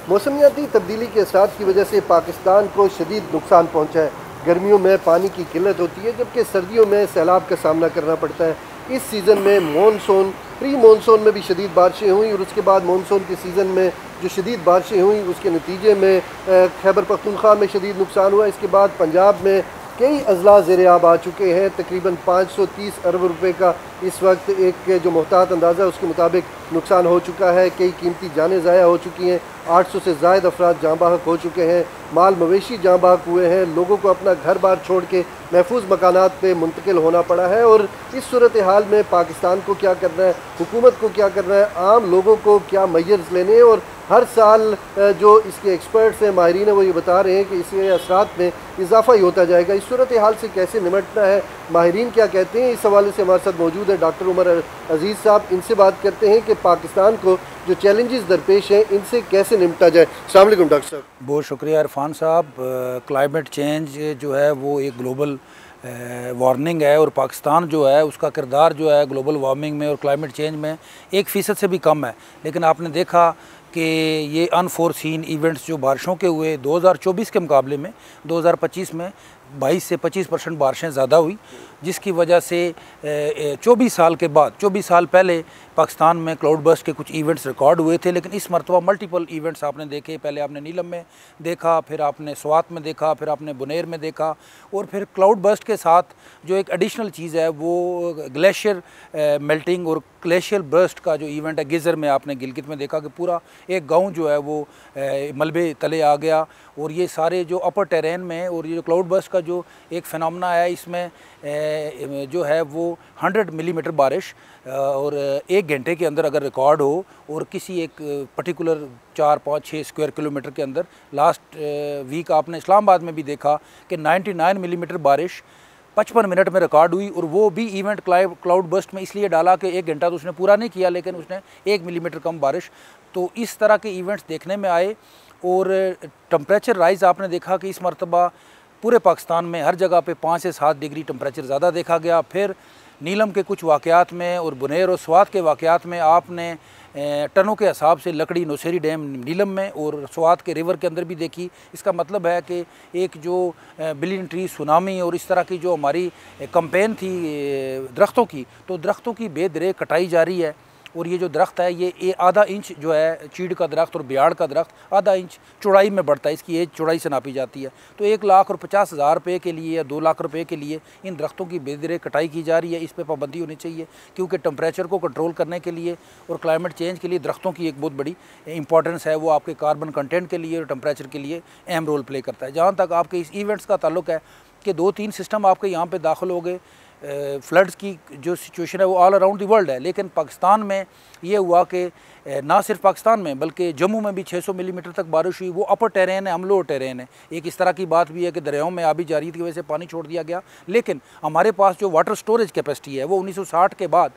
मौसमियाती तब्दीली के असरात की वजह से पाकिस्तान को शदीद नुकसान पहुँचा है। गर्मियों में पानी की किल्लत होती है, जबकि सर्दियों में सैलाब का सामना करना पड़ता है। इस सीज़न में प्री मानसून में भी शदीद बारिशें हुई और उसके बाद मानसून के सीज़न में जो शदीद बारिशें हुई उसके नतीजे में खैबर पख्तूनख्वा में शदीद नुकसान हुआ। इसके बाद पंजाब में कई अजला ज़ेर-ए-आब आ चुके हैं। तकरीबन 530 अरब रुपए का इस वक्त एक जो मोहतात अंदाज़ा उसके मुताबिक नुकसान हो चुका है। कई कीमती जानें ज़ाया हो चुकी हैं। 800 से ज़ायद अफराद जाँ बहक हो चुके हैं। माल मवेशी जाँ बहक हुए हैं। लोगों को अपना घर बार छोड़ के महफूज मकानात पे मुंतकिल होना पड़ा है। और इस सूरत हाल में पाकिस्तान को क्या करना है, हुकूमत को क्या करना है, आम लोगों को क्या मेजर्स लेने हैं। और हर साल जो इसके एक्सपर्ट्स हैं, माहिरीन हैं, वो ये बता रहे हैं कि इसके असरात में इजाफा ही होता जाएगा। इस सूरत हाल से कैसे निपटना है, माहिरीन क्या कहते हैं, इस हवाले से हमारे साथ मौजूद है डॉक्टर उमर अजीज़ साहब। इनसे बात करते हैं कि पाकिस्तान को जो चैलेंजेस दरपेश हैं इनसे कैसे निपटा जाए। अस्सलाम वालेकुम डॉक्टर साहब। बहुत शुक्रिया इरफान साहब। क्लाइमेट चेंज जो है वो एक ग्लोबल वार्निंग है और पाकिस्तान जो है उसका किरदार जो है ग्लोबल वार्मिंग में और क्लाइमेट चेंज में 1% से भी कम है। लेकिन आपने देखा कि ये अनफोर्सीन इवेंट्स जो बारिशों के हुए 2024 के मुकाबले में 2025 में 22 से 25% बारिशें ज़्यादा हुई, जिसकी वजह से 24 साल के बाद 24 साल पहले पाकिस्तान में क्लाउड बर्स्ट के कुछ इवेंट्स रिकॉर्ड हुए थे। लेकिन इस मरतबा मल्टीपल इवेंट्स आपने देखे। पहले आपने नीलम में देखा, फिर आपने स्वात में देखा, फिर आपने बुनेर में देखा और फिर क्लाउड बर्स्ट के साथ जो एक एडिशनल चीज़ है वो ग्लेशियर मेल्टिंग और ग्लेशियर बर्स्ट का जो इवेंट है गिज़र में आपने गिलगित में देखा कि पूरा एक गाँव जो है वो मलबे तले आ गया। और ये सारे जो अपर टेरेन में और ये जो क्लाउड बर्स्ट का जो एक फिनोमेना है इसमें जो है वो 100 मिलीमीटर बारिश और 1 घंटे के अंदर अगर रिकॉर्ड हो और किसी एक पर्टिकुलर 4, 5, 6 स्क्वायर किलोमीटर के अंदर लास्ट वीक आपने इस्लामाबाद में भी देखा कि 99 मिलीमीटर बारिश 55 मिनट में रिकॉर्ड हुई। और वो भी इवेंट क्लाउड बर्स्ट में इसलिए डाला कि 1 घंटा तो उसने पूरा नहीं किया, लेकिन उसने 1 मिलीमीटर कम बारिश। तो इस तरह के इवेंट्स देखने में आए और टेम्परेचर राइज़ आपने देखा कि इस मरतबा पूरे पाकिस्तान में हर जगह पे 5 से 7 डिग्री टेम्परेचर ज़्यादा देखा गया। फिर नीलम के कुछ वाक़यात में और बुनेर और स्वात के वाक़यात में आपने टनों के हिसाब से लकड़ी नौशेरी डैम नीलम में और स्वात के रिवर के अंदर भी देखी। इसका मतलब है कि एक जो बिलियन ट्री सुनामी और इस तरह की जो हमारी कैंपेन थी दरख्तों की, तो दरख्तों की बेदरे कटाई जारी है। और ये जो दरख्त है ये आधा इंच जो है चीड़ का दरख्त और बियाड़ का दरख्त आधा इंच चौड़ाई में बढ़ता है, इसकी एज चौड़ाई से नापी जाती है। तो 1,50,000 रुपये के लिए या 2 लाख रुपये के लिए इन दरख्तों की बेदरे कटाई की जा रही है। इस पर पाबंदी होनी चाहिए, क्योंकि टेम्परेचर को कंट्रोल करने के लिए और क्लाइमेट चेंज के लिए दरख्तों की एक बहुत बड़ी इंपॉर्टेंस है। वो आपके कार्बन कंटेंट के लिए और टेम्परेचर के लिए अहम रोल प्ले करता है। जहाँ तक आपके इस इवेंट्स का ताल्लुक है कि 2-3 सिस्टम आपके यहाँ पर दाखिल हो गए। फ्लड्स की जो सिचुएशन है वो ऑल अराउंड द वर्ल्ड है, लेकिन पाकिस्तान में ये हुआ कि ना सिर्फ पाकिस्तान में बल्कि जम्मू में भी 600 मिलीमीटर तक बारिश हुई। वो अपर टेरेन है, हम लोअर टेरेन है। एक इस तरह की बात भी है कि दरियाओं में आबी जारी की वजह से पानी छोड़ दिया गया। लेकिन हमारे पास जो वाटर स्टोरेज कैपेसिटी है वो 1960 के बाद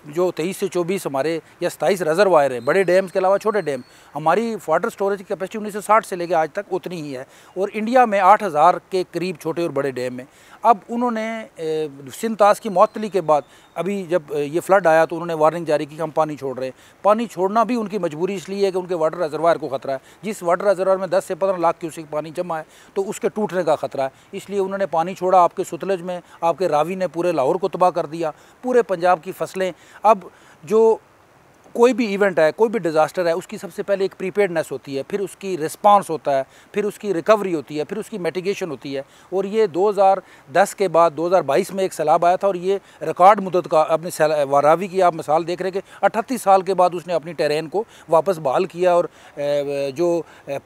जो 23 से 24 हमारे या 27 रिजर्वायर है, बड़े डैम्स के अलावा छोटे डैम, हमारी वाटर स्टोरेज की कैपेसिटी 1960 से लेकर आज तक उतनी ही है। और इंडिया में 8,000 के करीब छोटे और बड़े डैम हैं। अब उन्होंने सिंतास की मौतली के बाद अभी जब ये फ्लड आया तो उन्होंने वार्निंग जारी की कि हम पानी छोड़ रहे हैं। पानी छोड़ना भी उनकी मजबूरी इसलिए है कि उनके वाटर रिजर्वायर को ख़तरा है। जिस वाटर रिजर्वायर में 10 से 15 लाख क्यूसेक पानी जमा है तो उसके टूटने का ख़तरा है, इसलिए उन्होंने पानी छोड़ा। आपके सुतलज में आपके रावी ने पूरे लाहौर को तबाह कर दिया, पूरे पंजाब की फसलें। अब जो कोई भी इवेंट है, कोई भी डिज़ास्टर है, उसकी सबसे पहले एक प्रीपेयर्डनेस होती है, फिर उसकी रिस्पांस होता है, फिर उसकी रिकवरी होती है, फिर उसकी मिटिगेशन होती है। और ये 2010 के बाद 2022 में एक सैलाब आया था और ये रिकॉर्ड मुद्दत का अपने वारावी की आप मिसाल देख रहे हैं कि 38 साल के बाद उसने अपनी टेरेन को वापस बहाल किया और जो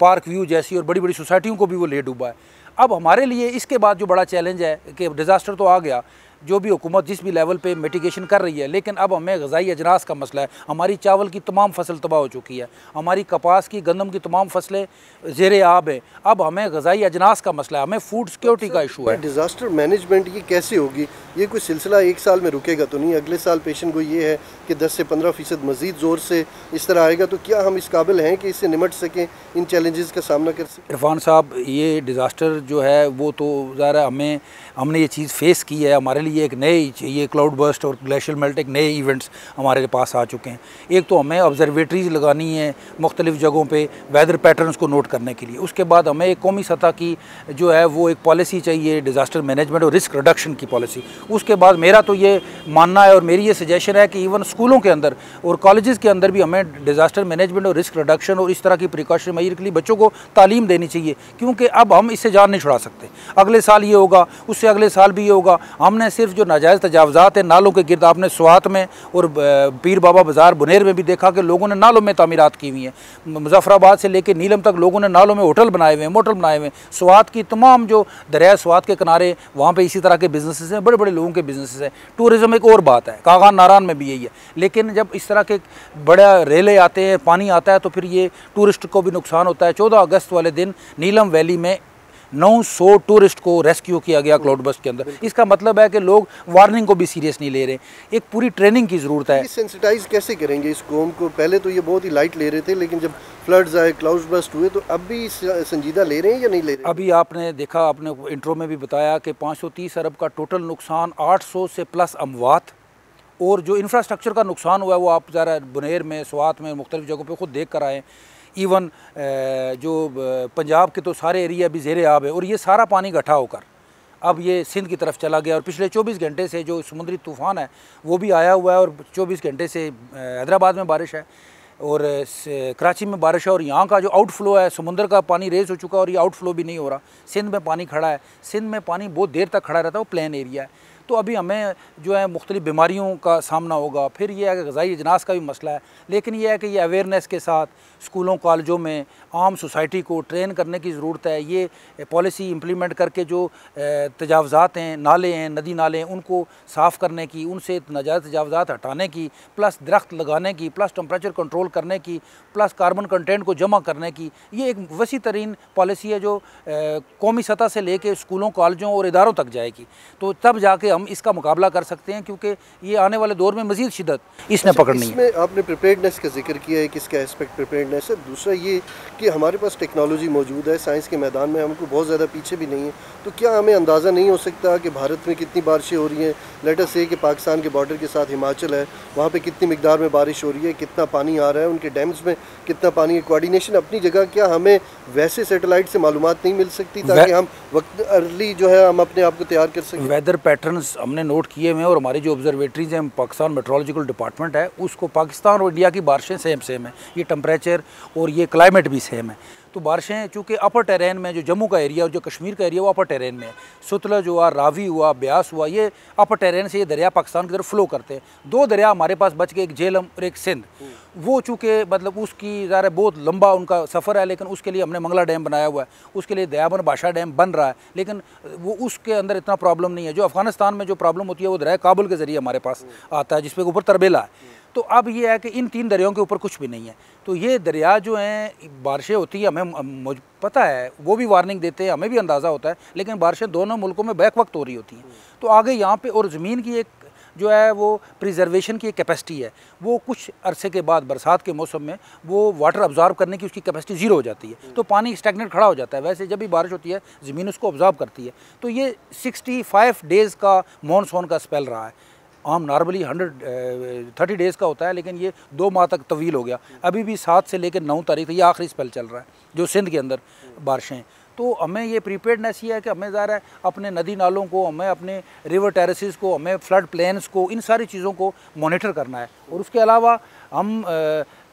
पार्क व्यू जैसी और बड़ी बड़ी सोसाइटियों को भी वो ले डूबा है। अब हमारे लिए इसके बाद जो बड़ा चैलेंज है कि डिज़ास्टर तो आ गया, जो भी हुकूमत जिस भी लेवल पे मिटिगेशन कर रही है, लेकिन अब हमें ग़िज़ाई अजनास का मसला है। हमारी चावल की तमाम फसल तबाह हो चुकी है, हमारी कपास की गंदम की तमाम फसलें ज़ेर-ए-आब है। अब हमें ग़िज़ाई अजनास का मसला है, हमें फूड सिक्योरिटी का इशू है। डिज़ास्टर मैनेजमेंट ये कैसे होगी? ये कोई सिलसिला 1 साल में रुकेगा तो नहीं। अगले साल पेशन गोई ये है कि 10 से 15% मज़ीद ज़ोर से इस तरह आएगा। तो क्या हम इस काबिल हैं कि इससे निमट सकें, इन चैलेंजेस का सामना कर सकें? इरफान साहब, ये डिज़ास्टर जो है वो तो ज़ाहिर है हमने ये चीज़ फेस की है। हमारे लिए लिए एक नए ये क्लाउड बर्स्ट और ग्लेशियर मेल्ट एक नए इवेंट्स हमारे पास आ चुके हैं। एक तो हमें ऑब्जर्वेटरीज लगानी है मुख्तलिफ़ जगहों पे वेदर पैटर्न्स को नोट करने के लिए। उसके बाद हमें एक कौमी सतह की जो है वो एक पॉलिसी चाहिए डिज़ास्टर मैनेजमेंट और रिस्क रिडक्शन की पॉलिसी। उसके बाद मेरा तो ये मानना है और मेरी ये सजेशन है कि इवन स्कूलों के अंदर और कॉलेजेस के अंदर भी हमें डिज़ास्टर मैनेजमेंट और रिस्क रिडक्शन और इस तरह की प्रिकॉशन मेजर के लिए बच्चों को तालीम देनी चाहिए, क्योंकि अब हम इससे जान नहीं छुड़ा सकते। अगले साल ये होगा, उससे अगले साल भी ये होगा। हमने सिर्फ जो नाजायज़ तजावज़ात हैं नालों के गिर्द, आपने स्वात में और पीर बाबा बाज़ार बुनेर में भी देखा कि लोगों ने नालों में तामीरात की हुई हैं। मुजफ्फराबाद से लेकर नीलम तक लोगों ने नालों में होटल बनाए हुए हैं, मोटल बनाए हुए हैं। स्वात की तमाम जो दरिया स्वात के किनारे वहाँ पे इसी तरह के बिजनेसेस हैं, बड़े बड़े लोगों के बिजनेसेस हैं। टूरिज़्म एक और बात है, कागान नारान में भी यही है। लेकिन जब इस तरह के बड़ा रेले आते हैं, पानी आता है, तो फिर ये टूरिस्ट को भी नुकसान होता है। 14 अगस्त वाले दिन नीलम वैली में 900 टूरिस्ट को रेस्क्यू किया गया क्लाउड बस्ट के अंदर। इसका मतलब है कि लोग वार्निंग को भी सीरियस नहीं ले रहे। एक पूरी ट्रेनिंग की ज़रूरत है। सेंसिटाइज कैसे करेंगे इस कौम को? पहले तो ये बहुत ही लाइट ले रहे थे, लेकिन जब फ्लड्स आए, क्लाउड बस्ट हुए, तो अब भी संजीदा ले रहे हैं या नहीं ले रहे? अभी आपने देखा, आपने इंट्रो में भी बताया कि 530 अरब का टोटल नुकसान, 800 से प्लस अमवात, और जो इंफ्रास्ट्रक्चर का नुकसान हुआ है वो आप ज़रा बुनेर में, स्वात में, मुख्तलिफ़ जगहों पे ख़ुद देख कर आए। इवन जो पंजाब के तो सारे एरिया भी ज़ेरे आब है, और ये सारा पानी इकट्ठा होकर अब ये सिंध की तरफ चला गया। और पिछले 24 घंटे से जो समुद्री तूफ़ान है वो भी आया हुआ है, और 24 घंटे से हैदराबाद में बारिश है और कराची में बारिश है। और यहाँ का जो आउटफ्लो है, समुंदर का पानी रेज़ हो चुका है और ये आउटफ्लो भी नहीं हो रहा। सिंध में पानी खड़ा है, सिंध में पानी बहुत देर तक खड़ा रहता है, वो प्लेन एरिया है। तो अभी हमें जो है मुख्तलिफ़ बीमारियों का सामना होगा। फिर ये है कि ग़िज़ाई अजनास का भी मसला है। लेकिन यह है कि ये अवेयरनेस के साथ स्कूलों कॉलेजों में आम सोसाइटी को ट्रेन करने की ज़रूरत है। ये पॉलिसी इम्प्लीमेंट करके जो तजावज़ात हैं, नाले हैं, नदी नाले हैं, उनको साफ़ करने की, उनसे नाजायज़ तजावज़ात हटाने की, प्लस दरख्त लगाने की, प्लस टेम्परेचर कंट्रोल करने की, प्लस कार्बन कंटेंट को जमा करने की, ये एक वसी तरीन पॉलिसी है जो कौमी सतह से लेके स्कूलों, कॉलेजों और इदारों तक जाएगी। तो तब जाके हम इसका मुकाबला कर सकते हैं, क्योंकि ये आने वाले दौर में मज़ीद शिद्दत इसने पकड़नी है। इसमें आपने प्रिपेयर्डनेस का जिक्र किया है, किसका एस्पेक्ट प्रिपेयर्डनेस है। दूसरा ये कि हमारे पास टेक्नोलॉजी मौजूद है, साइंस के मैदान में हमको बहुत ज़्यादा पीछे भी नहीं है। तो क्या हमें अंदाज़ा नहीं हो सकता कि भारत में कितनी बारिशें हो रही हैं? लेट अस से कि पाकिस्तान के बॉर्डर के साथ हिमाचल है, वहाँ पे कितनी मिकदार में बारिश हो रही है, कितना पानी आ रहा है, उनके डैम्स में कितना पानी है, कोऑर्डिनेशन अपनी जगह। क्या हमें वैसे सैटेलाइट से मालूमात नहीं मिल सकती ताकि हम वक्त अर्ली जो है हम अपने आप को तैयार कर सकें? वेदर पैटर्न्स हमने नोट किए हुए हैं, और हमारी जो ऑब्जर्वेटरीज हैं, पाकिस्तान मेट्रोलॉजिकल डिपार्टमेंट है, उसको पाकिस्तान और इंडिया की बारिशें सेम है, ये टेम्परेचर और ये क्लाइमेट भी सेम है। तो बारिशें चूँकि अपर टेरेन में, जो जम्मू का एरिया और जो कश्मीर का एरिया वो अपर टेरेन में है। सतलज हुआ, रावी हुआ, ब्यास हुआ, ये अपर टेरेन से ये दरिया पाकिस्तान की तरफ फ्लो करते हैं। 2 दरिया हमारे पास बच गए, एक झेलम और एक सिंध। वो चूँकि मतलब उसकी ज़रा बहुत लंबा उनका सफ़र है, लेकिन उसके लिए हमने मंगला डैम बनाया हुआ है, उसके लिए दयाबन बादशाह डैम बन रहा है, लेकिन वो उसके अंदर इतना प्रॉब्लम नहीं है। जो अफ़गानिस्तान में जो प्रॉब्लम होती है वो दरिया काबुल के ज़रिए हमारे पास आता है, जिसपे ऊपर तरबेला है। तो अब ये है कि इन 3 दरियाओं के ऊपर कुछ भी नहीं है। तो ये दरिया जो हैं, बारिशें होती है, हमें पता है, वो भी वार्निंग देते हैं, हमें भी अंदाज़ा होता है, लेकिन बारिशें दोनों मुल्कों में बैक वक्त हो रही होती हैं। तो आगे यहाँ पे और ज़मीन की एक जो है वो प्रिजर्वेशन की एक कैपेसिटी है, वो कुछ अरसे के बाद बरसात के मौसम में वो वाटर ऑब्जॉर्व करने की उसकी कैपेसिटी 0 हो जाती है, तो पानी स्टैग्नेट खड़ा हो जाता है। वैसे जब भी बारिश होती है ज़मीन उसको ऑब्जॉर्व करती है। तो ये 65 डेज़ का मॉनसून का स्पेल रहा है। आम नॉर्मली 130 डेज़ का होता है, लेकिन ये 2 माह तक तवील हो गया। अभी भी 7 से लेकर 9 तारीख तक ये आखिरी स्पेल चल रहा है जो सिंध के अंदर बारिशें। तो हमें ये प्रीपेयर्डनेस ये है कि हमें ज़रा अपने नदी नालों को, हमें अपने रिवर टेरेसेस को, हमें फ्लड प्लेन्स को, इन सारी चीज़ों को मॉनिटर करना है। और उसके अलावा हम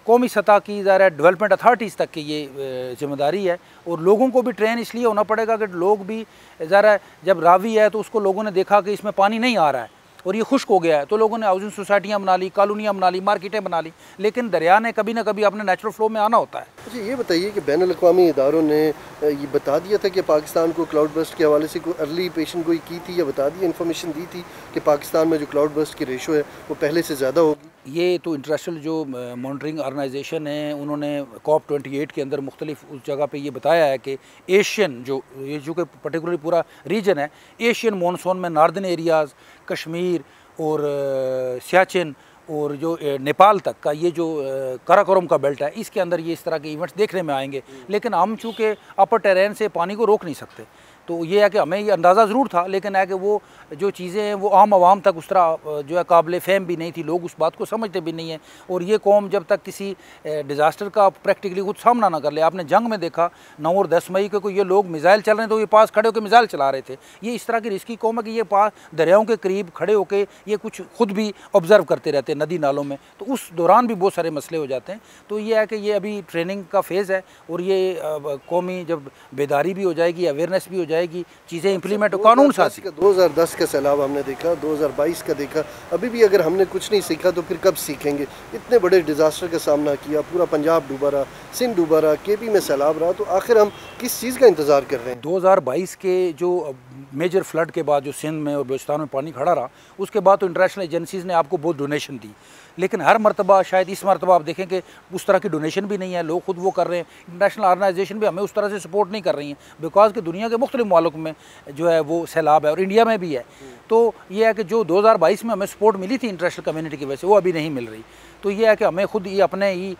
कौमी सतह की ज़रा डेवलपमेंट अथॉरिटीज़ तक की ये जिम्मेदारी है। और लोगों को भी ट्रेन इसलिए होना पड़ेगा कि लोग भी ज़रा, जब रावी है तो उसको लोगों ने देखा कि इसमें पानी नहीं आ रहा है और ये खुश्क हो गया है, तो लोगों ने हाउसिंग सोसाइटियाँ बना ली, कॉलोनियाँ बना ली, मार्केटें बना ली, लेकिन दरिया ने कभी ना कभी अपने नेचुरल फ्लो में आना होता है। अच्छा, ये बताइए कि बैनुल-अक़वामी इदारों ने ये बता दिया था कि पाकिस्तान को क्लाउड बस्ट के हवाले से कोई अर्ली पेशन गोई की थी, या बता दी, इन्फॉर्मेशन दी थी कि पाकिस्तान में जो क्लाउड बस्ट की रेशो है वो पहले से ज़्यादा होगी? ये तो इंटरनेशनल जो मॉनिटरिंग ऑर्गेनाइजेशन है, उन्होंने COP28 के अंदर मुख्तलिफ उस जगह पे ये बताया है कि एशियन जो ये जो कि पर्टिकुलरली पूरा रीजन है, एशियन मॉनसून में नॉर्दर्न एरियाज़, कश्मीर और सियाचिन और जो नेपाल तक का ये जो काराकोरम का बेल्ट है, इसके अंदर ये इस तरह के इवेंट्स देखने में आएंगे। लेकिन हम चूँकि अपर टेरेन से पानी को रोक नहीं सकते, तो ये है कि हमें ये अंदाज़ा ज़रूर था, लेकिन है कि वो जो चीज़ें हैं वो आम आवाम तक उस तरह जो है काबिल फ़हम भी नहीं थी, लोग उस बात को समझते भी नहीं हैं। और ये कौम जब तक किसी डिज़ास्टर का प्रैक्टिकली खुद सामना ना कर ले, आपने जंग में देखा 9 और 10 मई को ये लोग मिसाइल चल रहे हैं तो ये पास खड़े होकर मिसाइल चला रहे थे। ये इस तरह की रिस्की कौम है कि ये पास दरियाओं के करीब खड़े होकर ये कुछ खुद भी ऑब्ज़र्व करते रहते हैं नदी नालों में, तो उस दौरान भी बहुत सारे मसले हो जाते हैं। तो ये है कि ये अभी ट्रेनिंग का फेज़ है और ये कौमी जब बेदारी भी हो जाएगी, अवेयरनेस भी हो जाएगी, चीज़ें इम्प्लीमेंट कानून साथ। 2010 का सैलाब हमने देखा, 2022 का देखा, अभी भी अगर हमने कुछ नहीं सीखा तो फिर कब सीखेंगे। इतने बड़े डिज़ास्टर का सामना किया, पूरा पंजाब डूबा रहा, सिंध डूबा रहा, केपी में सैलाब रहा, तो आखिर हम किस चीज़ का इंतज़ार कर रहे हैं। 2022 के जो मेजर फ्लड के बाद जो सिंध में और बलूचिस्तान में पानी खड़ा रहा, उसके बाद तो इंटरनेशनल एजेंसीज़ ने आपको बहुत डोनेशन दी, लेकिन हर मरतबा शायद इस मरतबा आप देखें कि उस तरह की डोनेशन भी नहीं है, लोग खुद वो कर रहे हैं। इंटरनेशनल ऑर्गेनाइजेशन भी हमें उस तरह से सपोर्ट नहीं कर रही हैं, बिकॉज कि दुनिया के मुख्तलिफ मुल्क में जो है वो सैलाब है और इंडिया में भी है। तो ये है कि जो 2022 में हमें सपोर्ट मिली थी इंटरनेशनल कम्युनिटी की वजह से, वो अभी नहीं मिल रही। तो ये है कि हमें खुद ये अपने ही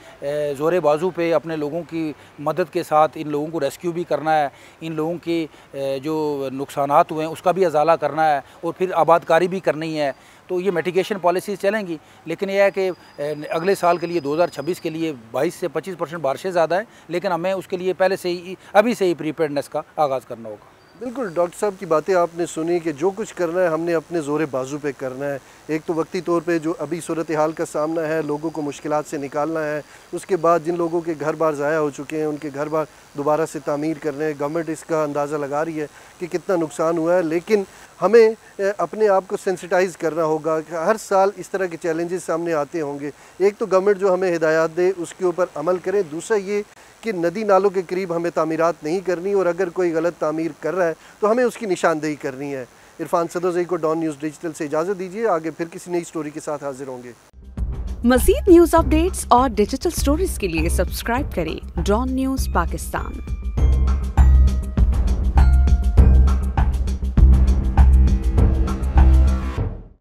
ज़ोरे बाजू पे अपने लोगों की मदद के साथ इन लोगों को रेस्क्यू भी करना है, इन लोगों के जो नुकसानात हुए हैं उसका भी अजाला करना है और फिर आबादकारी भी करनी है। तो ये मिटिगेशन पॉलिसीज़ चलेंगी, लेकिन यह है कि अगले साल के लिए 2026 के लिए 22 से 25% बारिशें ज़्यादा है, लेकिन हमें उसके लिए पहले से ही अभी से ही प्रीपेयर्डनेस का आगाज़ करना होगा। बिल्कुल डॉक्टर साहब की बातें आपने सुनी कि जो कुछ करना है हमने अपने ज़ोरे बाजू पे करना है। एक तो वक्ती तौर पे जो अभी सूरत हाल का सामना है, लोगों को मुश्किलात से निकालना है, उसके बाद जिन लोगों के घर बार ज़ाया हो चुके हैं उनके घर बार दोबारा से तामीर करने हैं। गवर्नमेंट इसका अंदाज़ा लगा रही है कि कितना नुकसान हुआ है, लेकिन हमें अपने आप को सेंसिटाइज़ करना होगा कि हर साल इस तरह के चैलेंजेस सामने आते होंगे। एक तो गवर्नमेंट जो हमें हिदायत दे उसके ऊपर अमल करें, दूसरा ये कि नदी नालों के करीब हमें तामीरात नहीं करनी और अगर कोई गलत तामीर कर रहा है तो हमें उसकी निशानदेही करनी है। इरफान सदोज़ई को डॉन न्यूज़ डिजिटल से इजाज़त दीजिए, आगे फिर किसी नई स्टोरी के साथ हाजिर होंगे। मज़ीद न्यूज़ अपडेट्स और डिजिटल स्टोरीज के लिए सब्सक्राइब करें डॉन न्यूज़ पाकिस्तान।